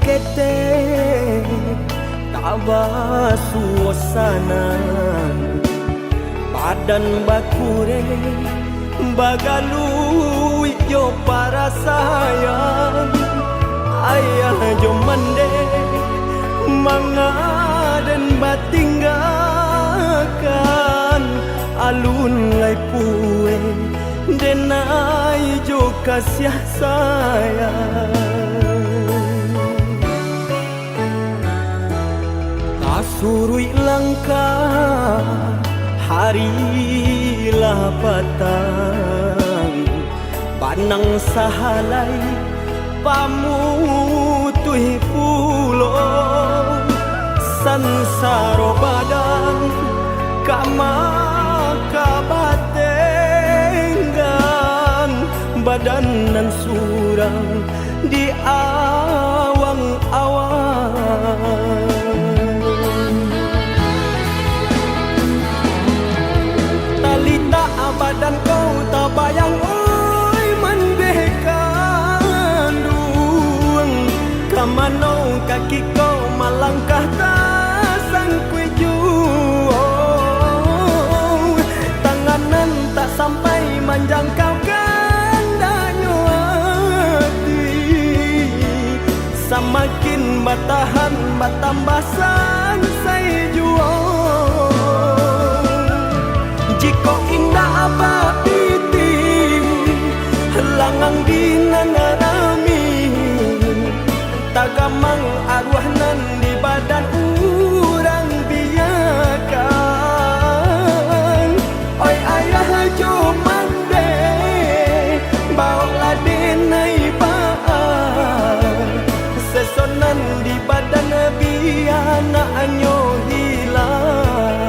kete Taba suasana Padan bakure Bagalui jo para sayang Ayah jo mande Mangaden batinggakan Alun lai pue Denai jo kasih sayang Kasurui langkah harilah patang Banang sahalai pamutuh pulo Sansaro badan kama kabatenggan Badan nan surang di awang-awang Talita badan kau tak bayang oi mendekandung Kamano kaki kau malangkah tak sangkui juang Tanganan tak sampai menjangkau kandanya hati Semakin bertahan bertambah sansai juang Jika indah apa piti Langang dinanarami Tagamang arwah nan di badan urang biakan Oi ayah jo mande Bawa denai baan Sesonan di badan biana anyo hilang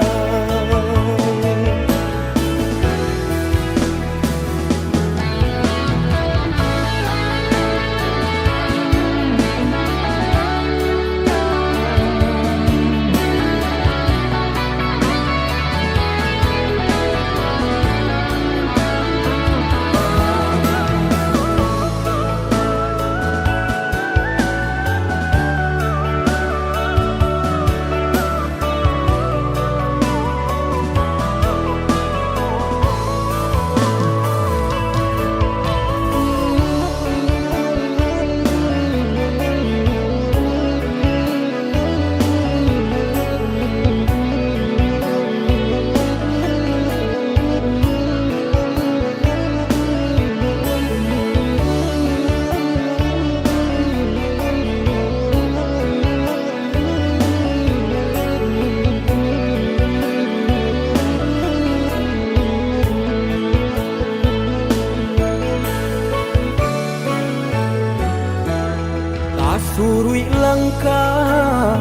Surui langkah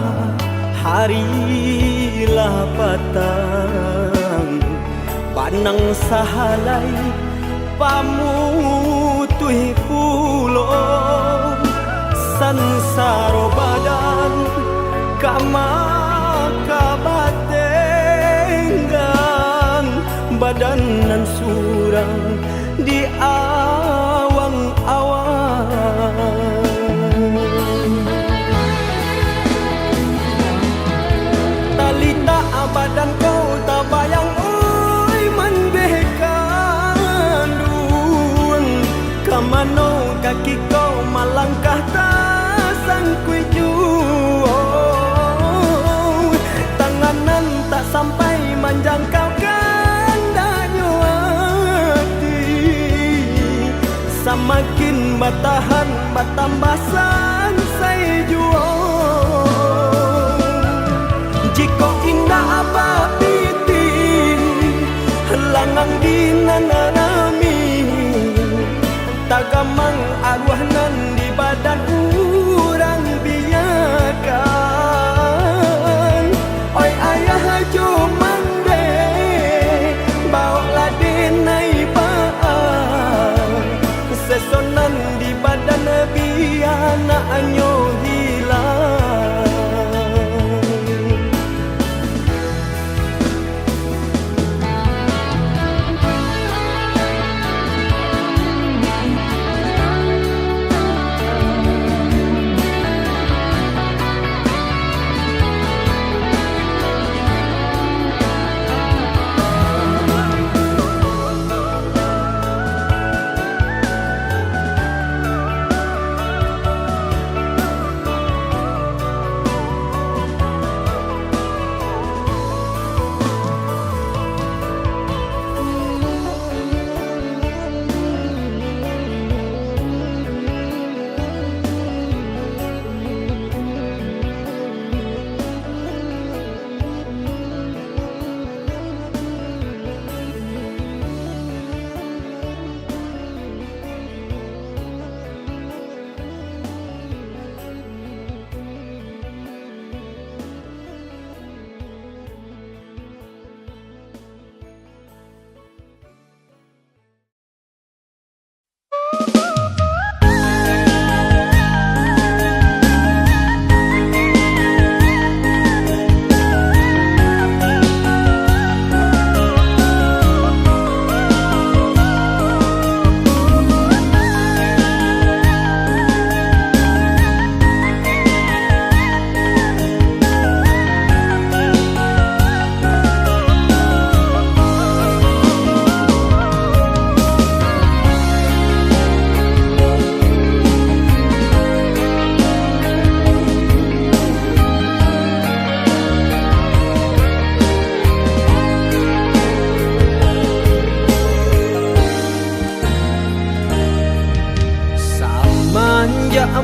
harilah patang Panang sahalai pamutuh pulo Sansaro badan kama kabatenggan Badan nan surang di awang-awang Badan kau tak bayang oi mendekandung Kamano kaki kau malangkah tak sangkui juang Tanganan tak sampai menjangkau kandanya hati Semakin bertahan bertambah sansai juang Jika indah apa piti Langang dinanarami Tagamang arwah nan di badan urang biakan Oi ayah jo mande Bawa denai baan Sesonan di badan biana anyo hilang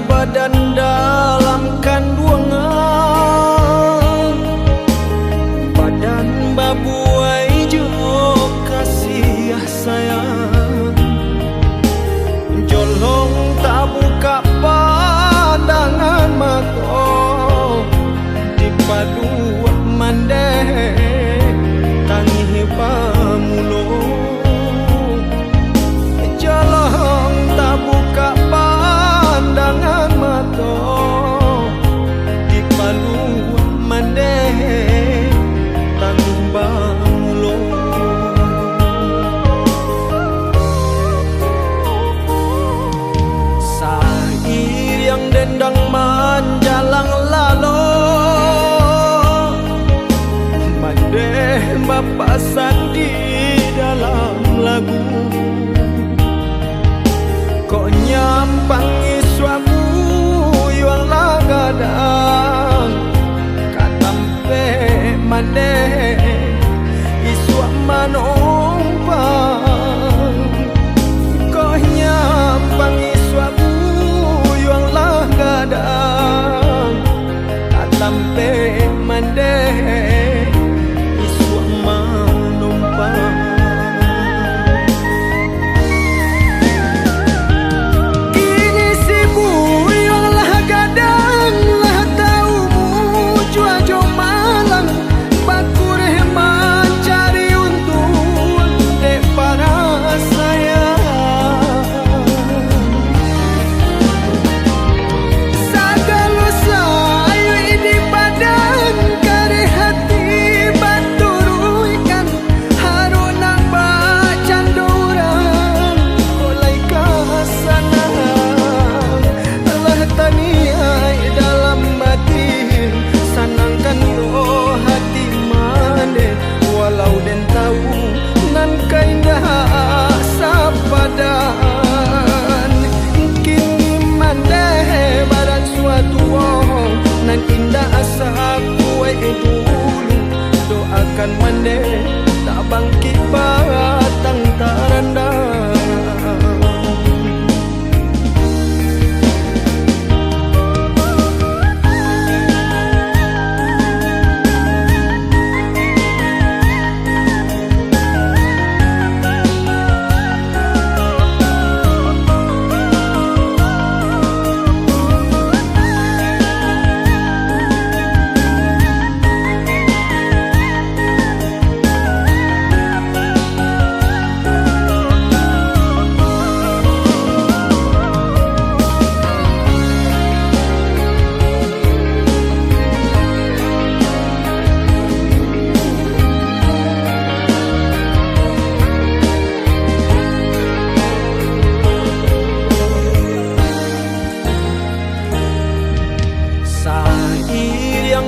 badan dalam kandungan, badan babuai jo kasih sayang. Jolong tak buka pandangan mata, dipadu mandeh tangi pamulung. Jolong tak buka pandangan mata, dipadu mandeh tangi pamulung. Sair yang dendang menjalang lalu, Bapak Sandi dalam lagu. Kok nyampangi suamu yang lagadang, katampe mane iswa manompang. Kok nyampangi suamu yang lagadang, katampe mane doakan mande tak bangkit batang tarandang.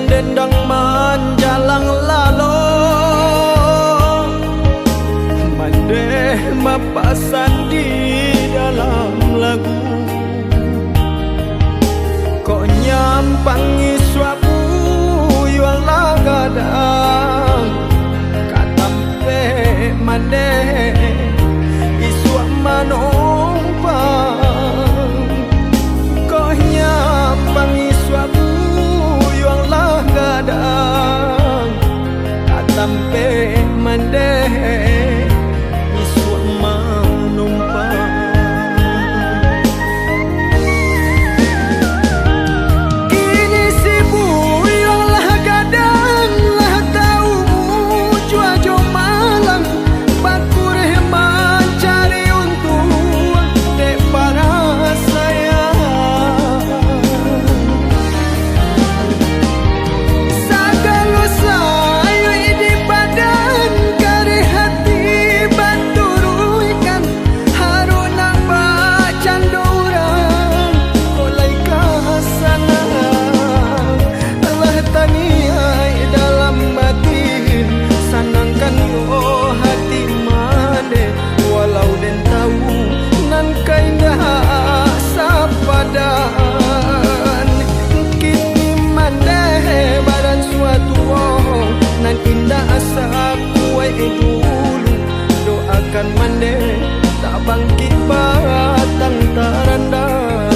Dendang menjalang lalu, mandeh Bapak Sandi dalam lagu. Kok nyampangi suamu yang lagadang, katampe mandeh iswa manompang. Kok nyampangi suamu gadang, katampe mandeh iswa manumpang. Kini sibu yang lah gadang, lah tahu jua jo malang, bakureh mencari untung dek para sayang. Doakan mande tak bangkit batang tarandang.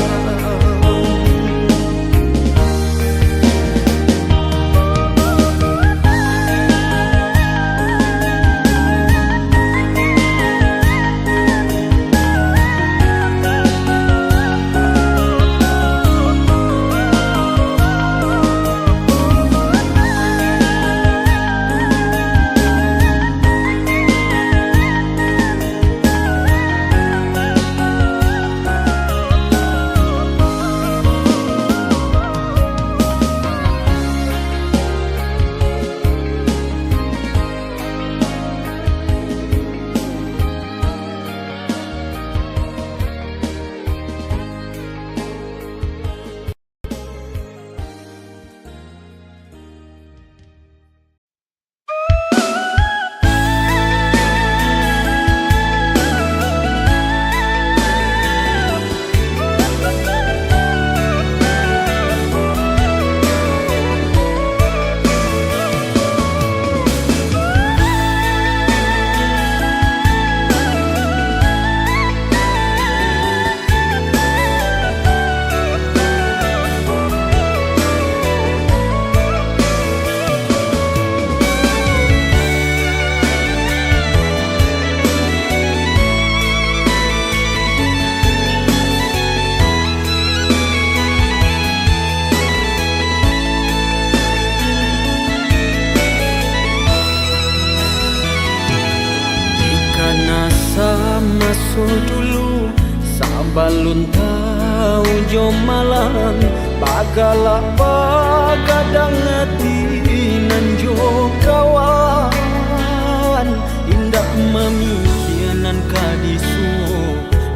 dulu sabalun tau jom malang bagala bagadang ngatinan jo kawan indah mamikianan kadisu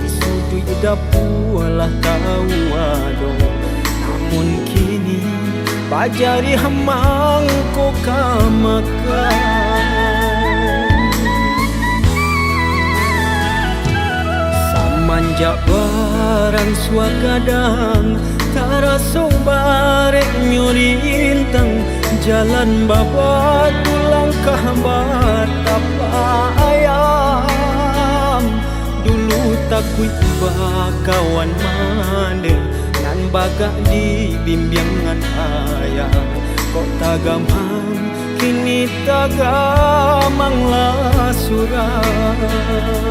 isudu dapulah tau ado namun kini bajari hamang ko kamakan manjak barang suagadang taraso barek nyurintang jalan baba tulang kahbar tapa ayam dulu takui kawan mane nan bagak di bimbingan ayah kok tagamang kini tagamang lah surah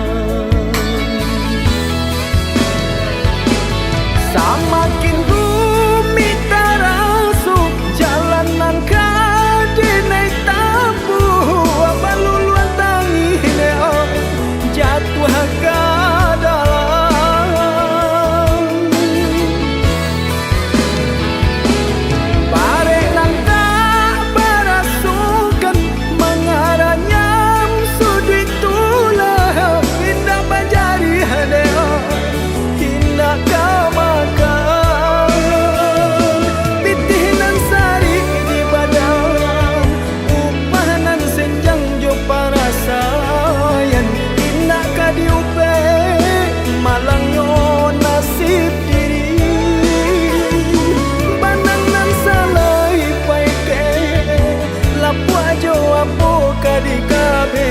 samakin rumit terasuk jalanan kadinai tapu abaluluan tangi leo jatuh ke dalam barek nang tak berasukan mengaranya sudut tulah indah bajari hadeo indah kama di kabe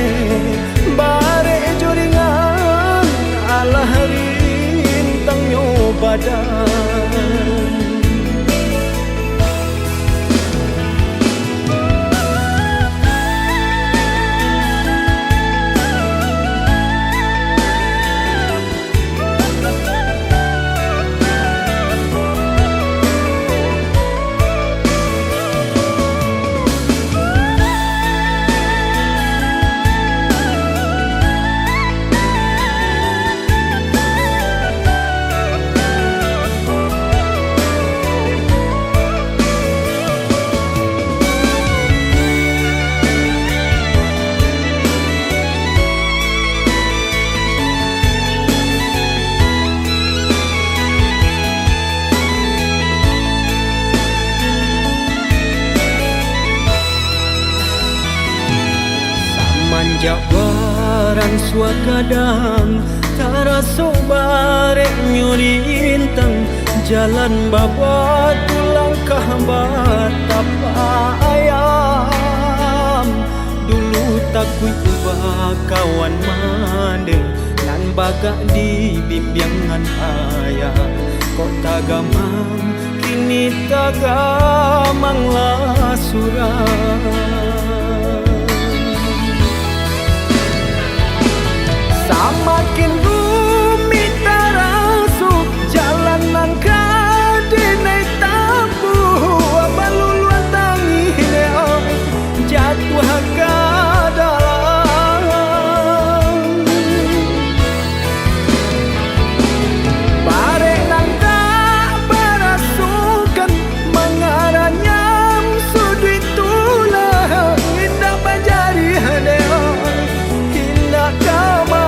bare joringan ala rintang nyo badan manjak barang suagadang taraso barek nyurintang jalan baba tulang kahbar tapa ayam dulu takui kawan mande nan bagak di bimbingan ayah kok tagamang kini tagamang lah surah samakin rumit terasuk jalanan kadinai tapu abaluluan tangi leo jatuh ke dalam barek nang tak berasukan mengaranya sudut tulang indah bajari hadeo indah kama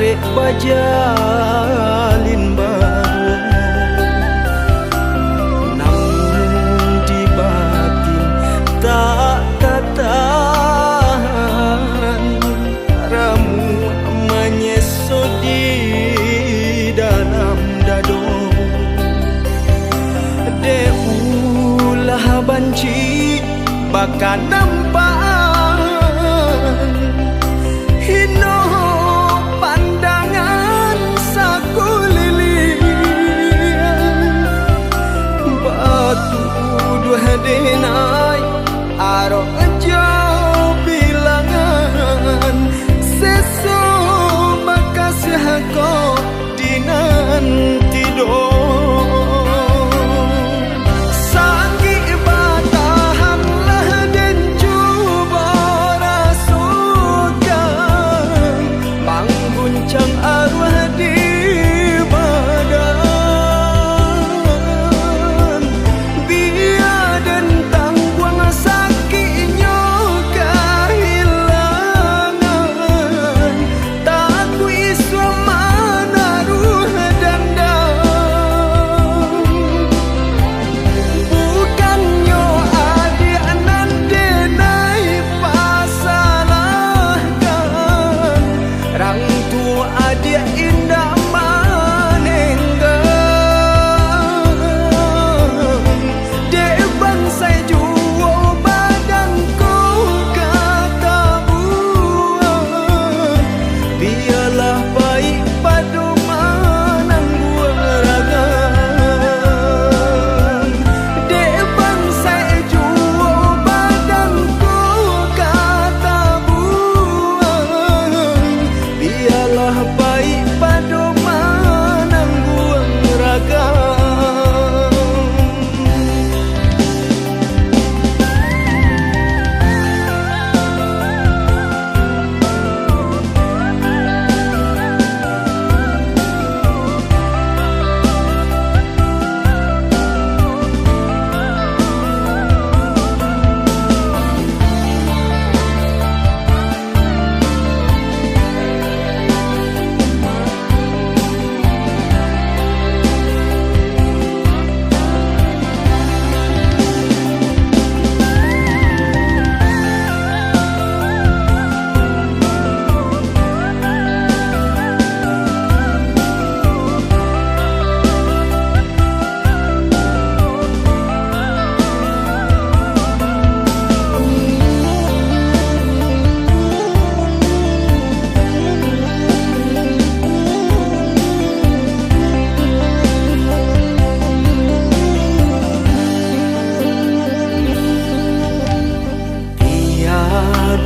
arek bajalin baru, namun di batin tak katahan ramu menyesot di dalam dado. Deulah banci bakal nampan hino pandangan sakulilian batu dua denai arok jauh bilangan seso makasih kau dinan tidur.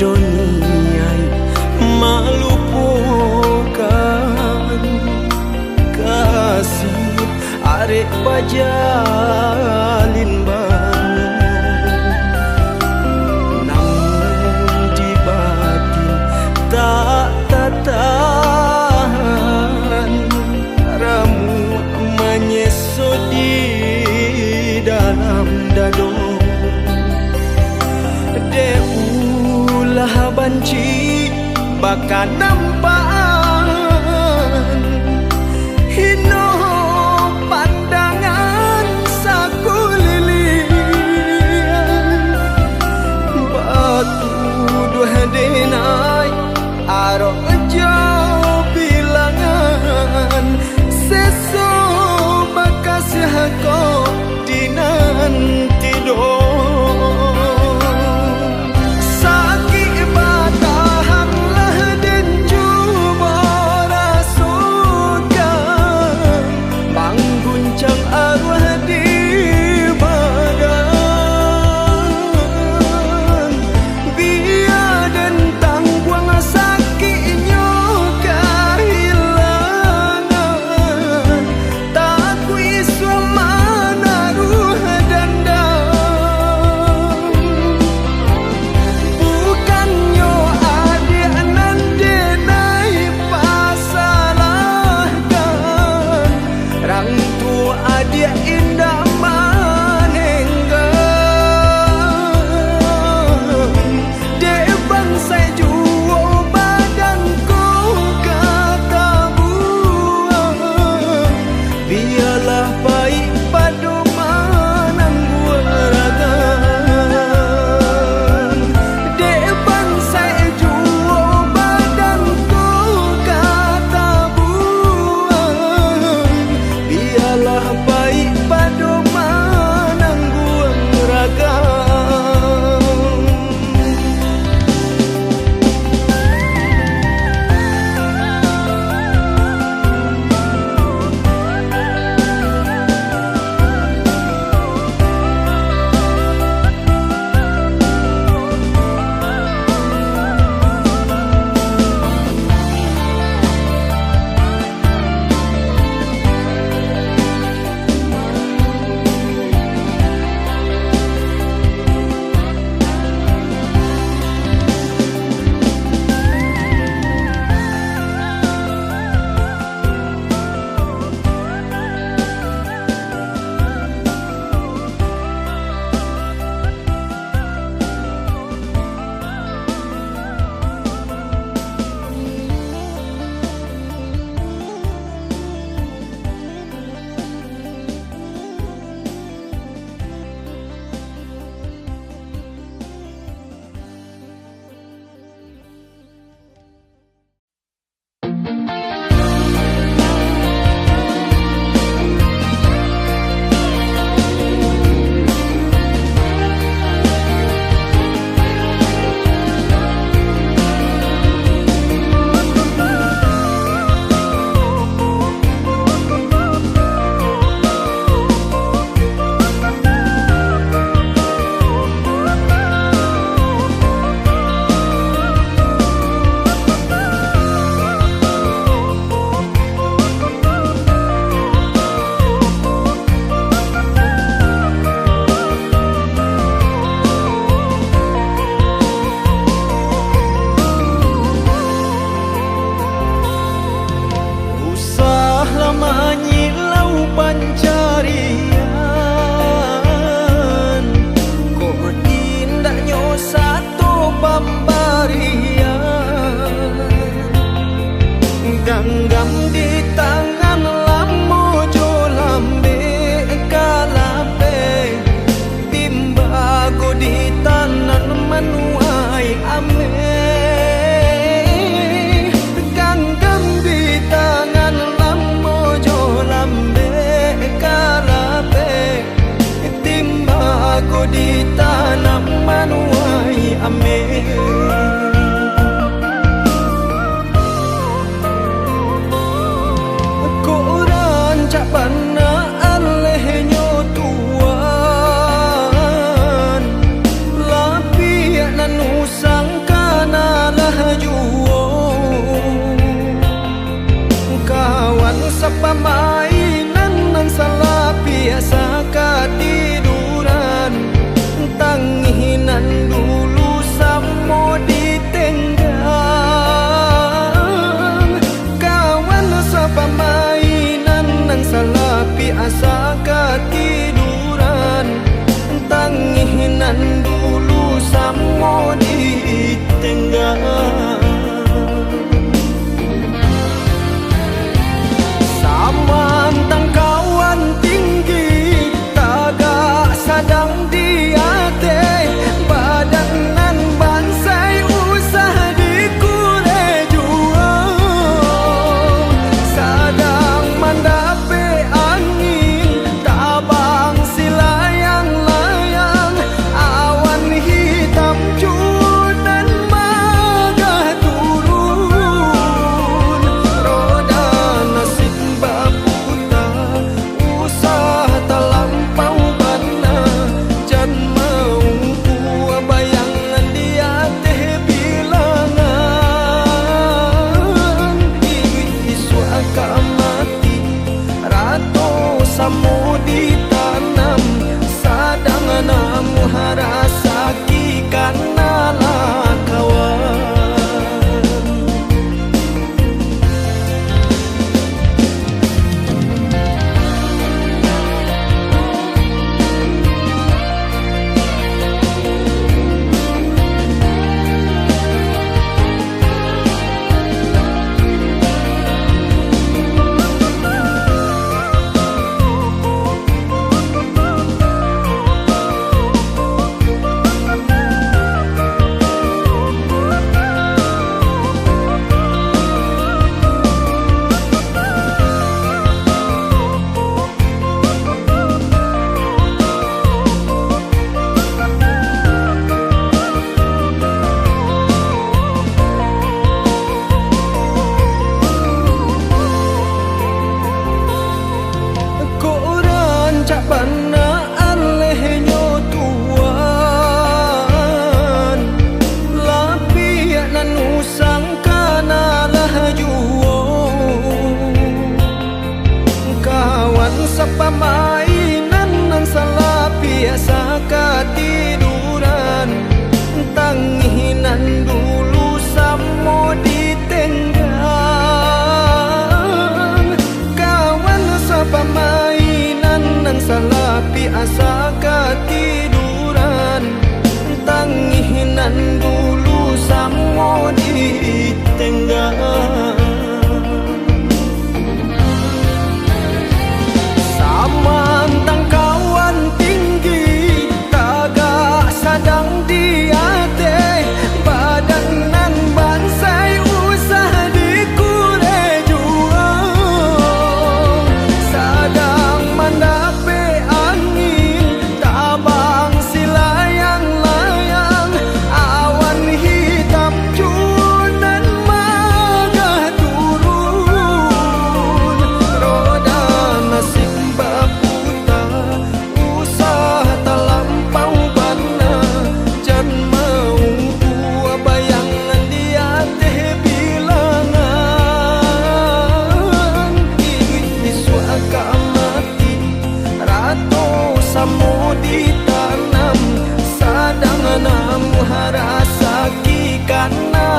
Doniai melupakan kasih arek bajalin baru, namun di batin tak tertahan ramu menyesot di dalam dado. Deulah banci bakal nampan hino pandangan sakulilian batu dua denai arok jauh bilangan seso makasih kau dinan tidur. Sakit batahanlah dan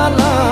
malam